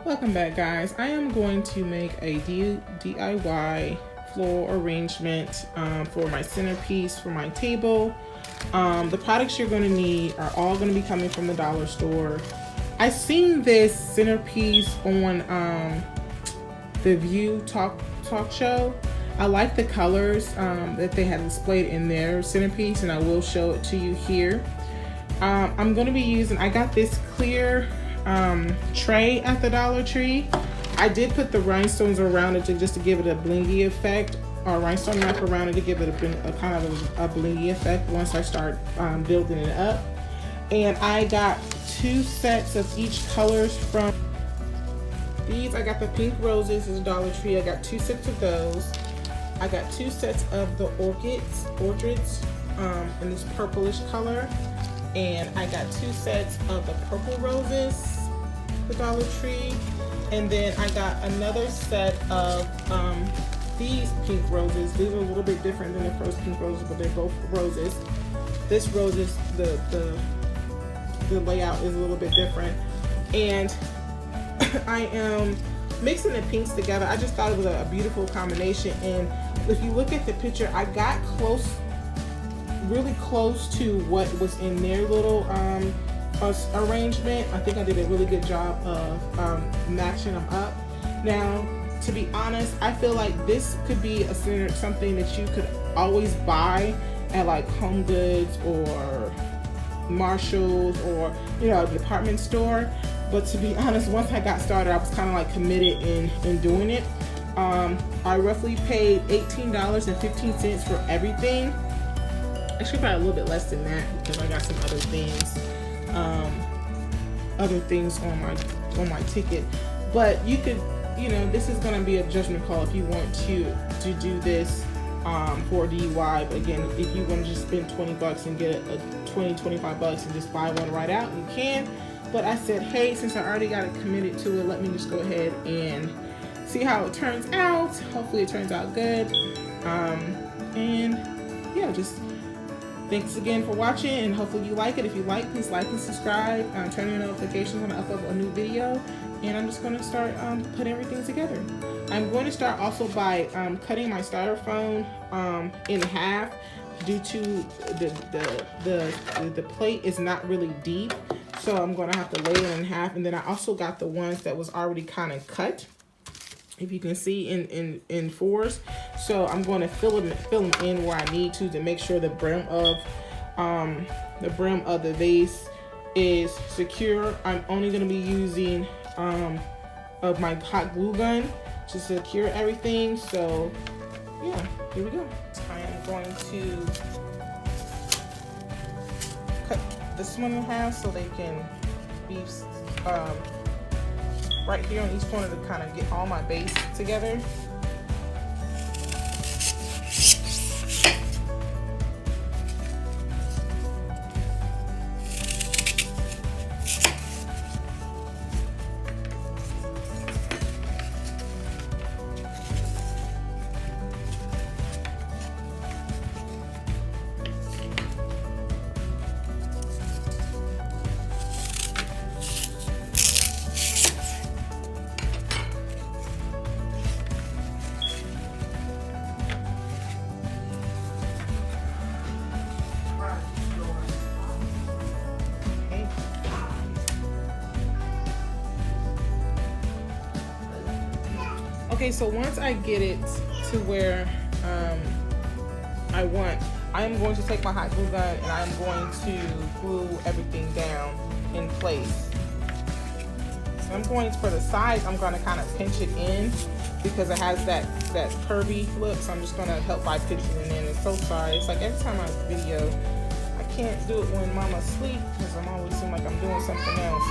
Welcome back, guys. I am going to make a DIY floral arrangement for my centerpiece for my table. The products you're going to need are all going to be coming from the dollar store. I seen this centerpiece on the View talk show. I like the colors that they had displayed in their centerpiece, and I will show it to you here. I'm going to be using, I got this clear tray at the Dollar Tree. I did put the rhinestones around it just to give it a blingy effect, or rhinestone wrap around it to give it a kind of a blingy effect once I start building it up. And I got 2 sets of each colors from these. I got the pink roses at the Dollar Tree. I got 2 sets of those. I got 2 sets of the orchids in this purplish color. And I got 2 sets of the purple roses, the Dollar Tree. And then I got another set of these pink roses. These are a little bit different than the first pink roses, but they're both roses. This rose is, the layout is a little bit different. And I am mixing the pinks together. I just thought it was a beautiful combination. And if you look at the picture, I got really close to what was in their little arrangement. I think I did a really good job of matching them up. Now, to be honest, I feel like this could be something that you could always buy at like Home Goods or Marshalls or a department store. But to be honest, once I got started, I was kind of like committed in doing it. I roughly paid $18.15 for everything. Actually, probably a little bit less than that because I got some other things on my ticket. But you could, this is going to be a judgment call if you want to do this for DIY. But again, if you want to just spend $20 and get a 25 bucks and just buy one right out, you can. But I said, hey, since I already got it committed to it, let me just go ahead and see how it turns out. Hopefully it turns out good. And yeah, just thanks again for watching, and hopefully you like it. If you like, please like and subscribe. Turn on your notifications when I upload a new video. And I'm just going to start putting everything together. I'm going to start also by cutting my styrofoam in half due to the plate is not really deep. So I'm going to have to lay it in half. And then I also got the ones that was already kind of cut, if you can see, in 4s. So I'm going to fill them in where I need to make sure the brim of the vase is secure. I'm only going to be using of my hot glue gun to secure everything. So yeah, here we go. I am going to cut this one in half so they can be right here on each corner to kind of get all my base together. Okay, so once I get it to where I am going to take my hot glue gun and I'm going to glue everything down in place. So I'm going for the sides, I'm going to kind of pinch it in because it has that curvy look. So I'm just going to help by pinching it in. It's so sorry. It's like every time I video, I can't do it when Mama's asleep because I'm always seem like I'm doing something else.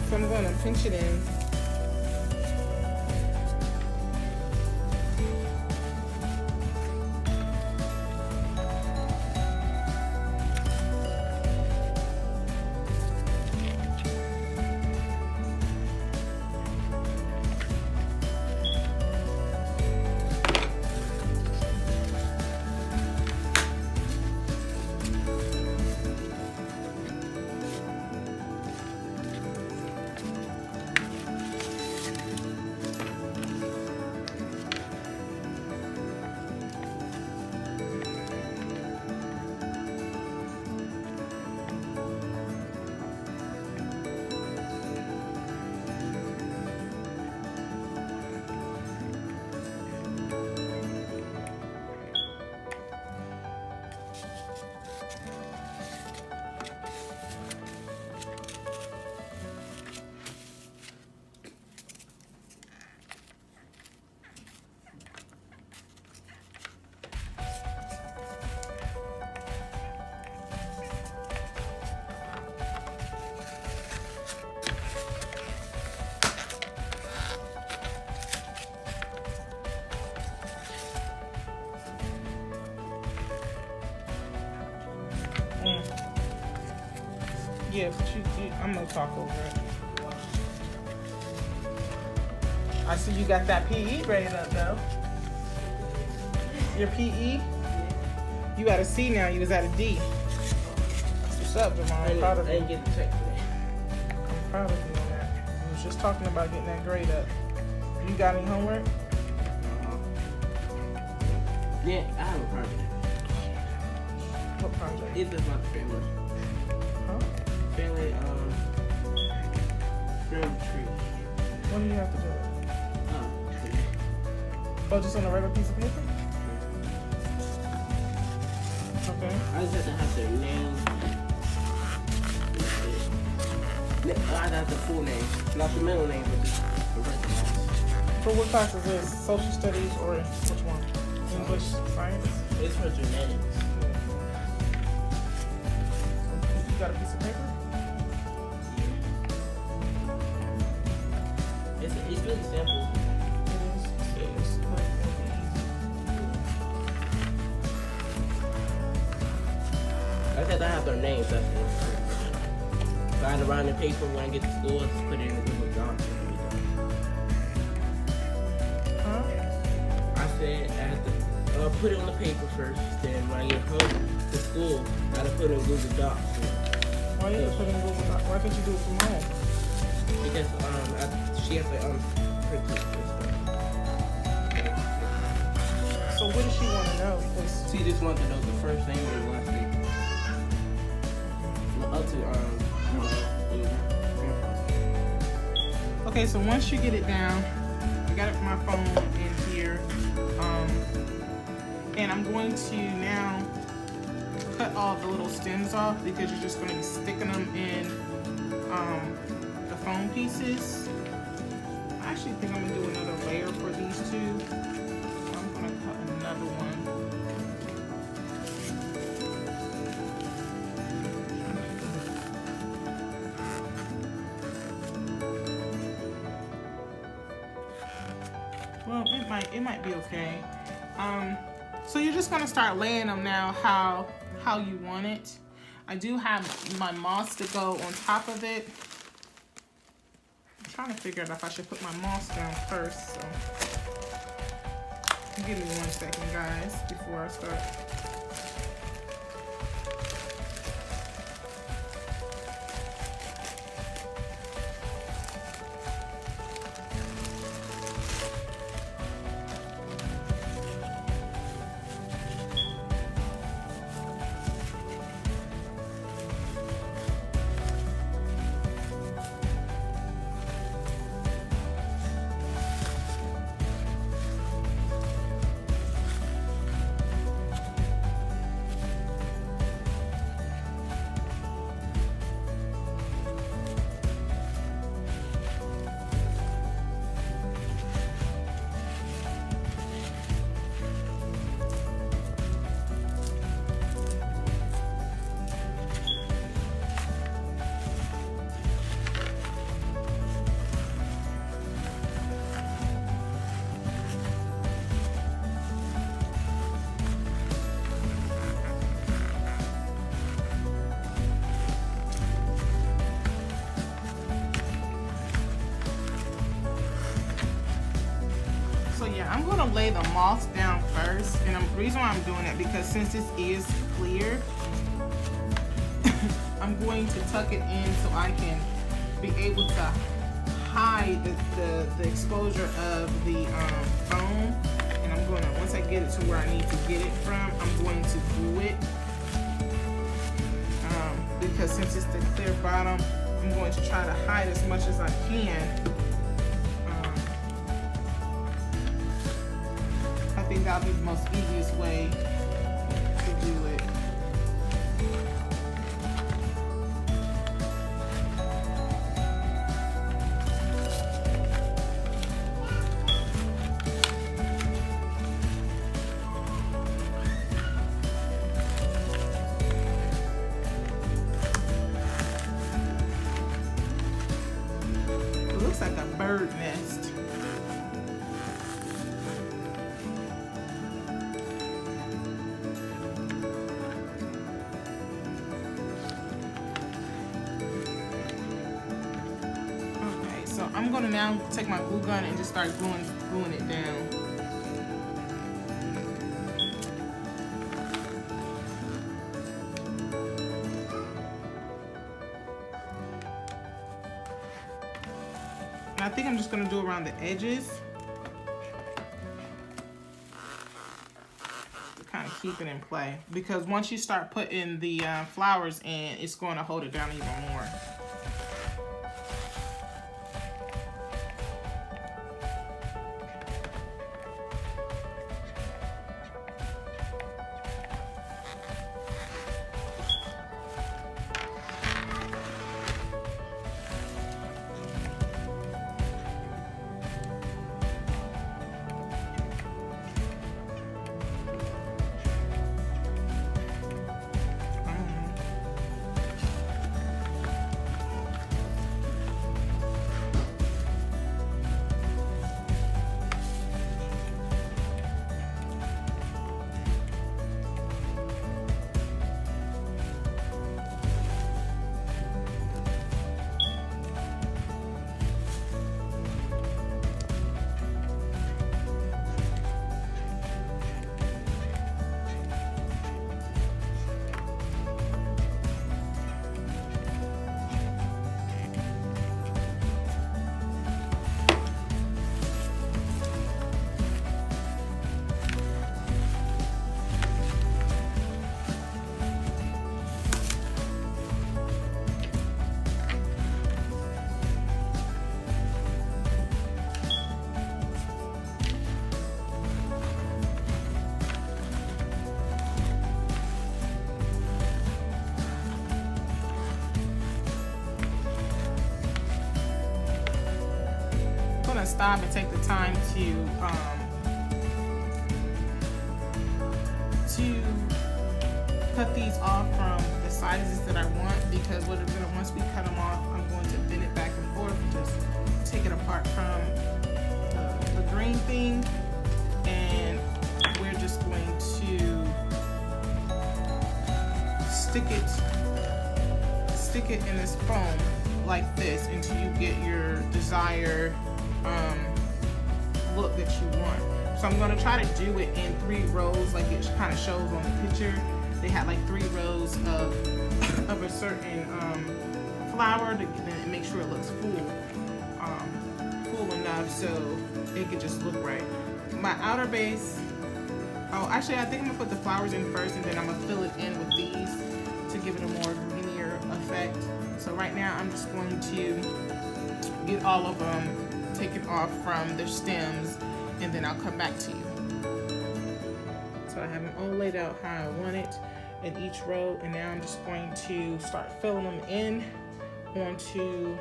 So I'm going to pinch it in. Yeah, but I'm gonna talk over it. I see you got that PE grade up though. Your PE? You got a C now, you was at a D. What's up, Jamal? I'm proud of you. I didn't get the check today. I'm proud of you on that. We was just talking about getting that grade up. You got any homework? Yeah, I have a project. What project? It's about the family. Huh? Family tree. What do you have to do? Tree. Oh, just on a regular piece of paper? Okay. I just have to have their name. I have the full name, not the middle name, but just the rest of it. For what class is this? Social studies or which one? English, science? It's for genetics. You got a piece of paper? It's really simple. It is. I said I have their names, that's it. So I had to write in the paper when I get to school, just put it in the Google Docs. Huh? I said I had to put it on the paper first, then when I get home to school, I had to put it in Google Docs. Why you put it in Google Docs? Why can't you do it from home? Because she has to print it. So what does she want to know? Because She just wanted to know the first name and the last name. Up to okay, so once you get it down, I got it from my phone in here, and I'm going to now cut all the little stems off because you're just going to be sticking them in the foam pieces. I actually think I'm going to do another layer for these two. So I'm going to cut another one. Well, it might be okay. So you're just gonna start laying them now how you want it. I do have my moss to go on top of it. I'm trying to figure out if I should put my moss down first. So give me 1 second, guys, before I start. I'm gonna lay the moss down first, and the reason why I'm doing that because since this is clear, I'm going to tuck it in so I can be able to hide the exposure of the foam. And I'm gonna, once I get it to where I need to get it from, I'm going to glue it. Because since it's the clear bottom, I'm going to try to hide as much as I can. I think that'll be the most easiest way to do it. It looks like a bird nest. going to now take my glue gun and just start gluing it down. And I think I'm just going to do around the edges to kind of keep it in play, because once you start putting the flowers in, it's going to hold it down even more. Stop and take the time to cut these off from the sizes that I want, because once we cut them off, I'm going to bend it back and forth and just take it apart from the green thing, and we're just going to stick it in this foam like this until you get your desired look that you want. So I'm going to try to do it in 3 rows like it kind of shows on the picture. They had like 3 rows of a certain flower to make sure it looks full enough so it could just look right. My outer base, oh actually I think I'm going to put the flowers in first, and then I'm going to fill it in with these to give it a more greenier effect. So right now I'm just going to get all of them taken off from their stems, and then I'll come back to you. So I have them all laid out how I want it in each row, and now I'm just going to start filling them in onto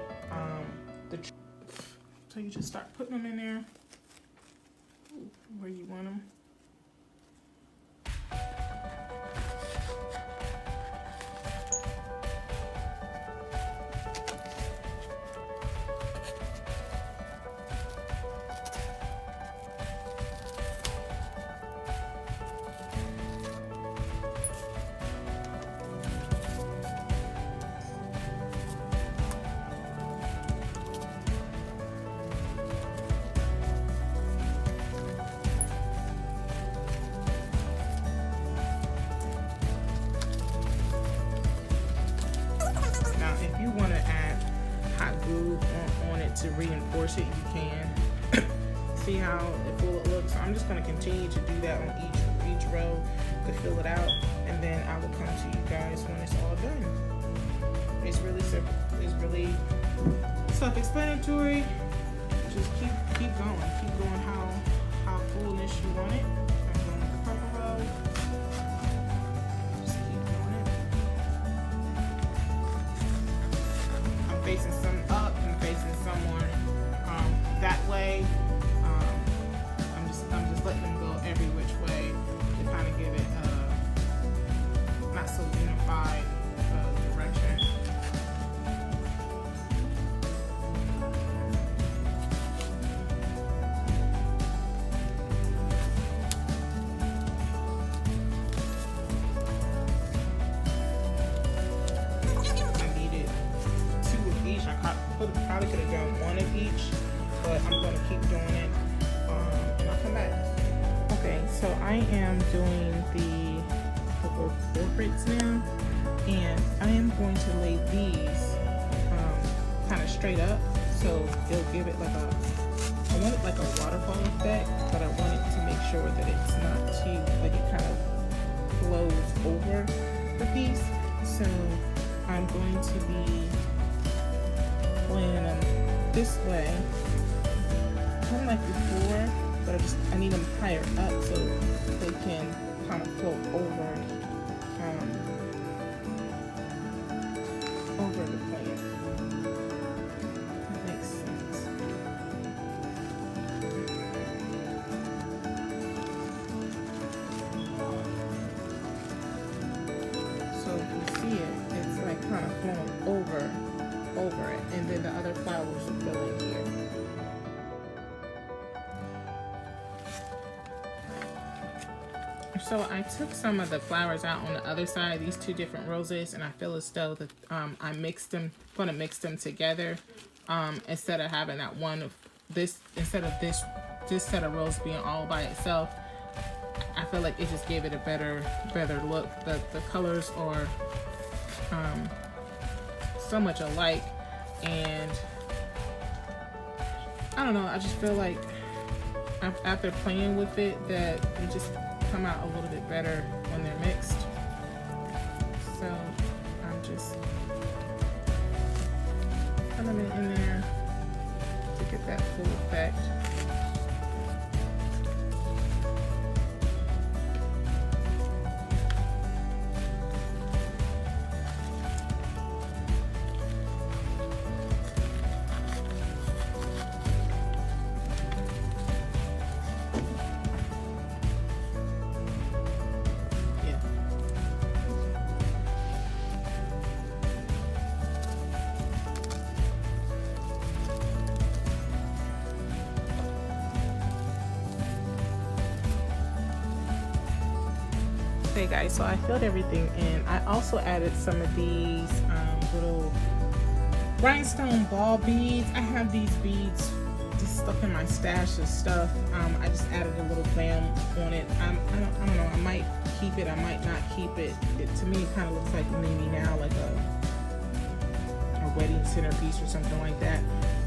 the tree. So you just start putting them in there where you want them. To reinforce it, you can. See how full it looks. So I'm just going to continue to do that on each row to fill it out, and then I will come to you guys when it's all done. It's really simple. It's really self-explanatory. Just keep going how fullness you want it. I'm going with the purple row. Just keep doing it. I'm facing some up and facing some more that way. I'm just letting them go every which way to kind of give it a not so unified direction. I'm going to keep doing it, and I'll come back. Okay, so I am doing the portraits now, and I am going to lay these kind of straight up, so it'll give it like I want it like a waterfall effect, but I want it to make sure that it's not too, like it kind of flows over the piece. So I'm going to be laying them this way, kind of like before, but I need them higher up so they can kind of float over the plant. That makes sense. So if you see it, it's like kind of flowing over it, and then the other flowers will fill in here. So I took some of the flowers out on the other side, these two different roses, and I feel as though that going to mix them together instead of having that one of this, instead of this set of roses being all by itself. I feel like it just gave it a better look. The colors are so much alike, and I don't know, I just feel like after playing with it that it just come out a little bit better when they're mixed. So I'm just putting it in there to get that full effect. Okay guys, so I filled everything in. I also added some of these little rhinestone ball beads. I have these beads just stuck in my stash of stuff. I just added a little bam on it. I don't know, I might keep it, I might not keep it. To me, it kind of looks like maybe now like a wedding centerpiece or something like that.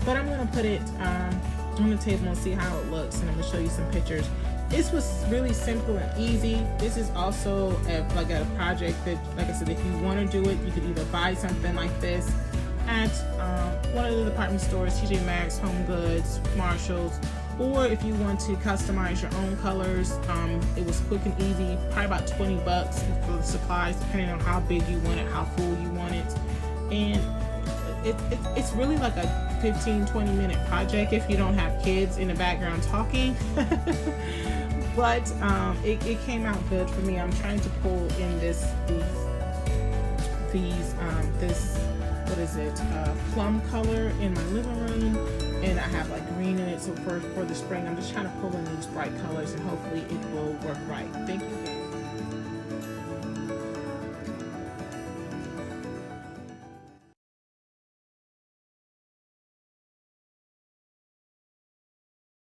But I'm gonna put it on the table and see how it looks, and I'm gonna show you some pictures. This was really simple and easy. This is also like a project that, like I said, if you want to do it, you could either buy something like this at one of the department stores, TJ Maxx, Home Goods, Marshalls, or if you want to customize your own colors, it was quick and easy, probably about $20 for the supplies, depending on how big you want it, how full you want it. And it's really like a 15-20 minute project if you don't have kids in the background talking. But it came out good for me. I'm trying to pull in this what is it, plum color in my living room, and I have like green in it. So for the spring, I'm just trying to pull in these bright colors, and hopefully it will work right. Thank you.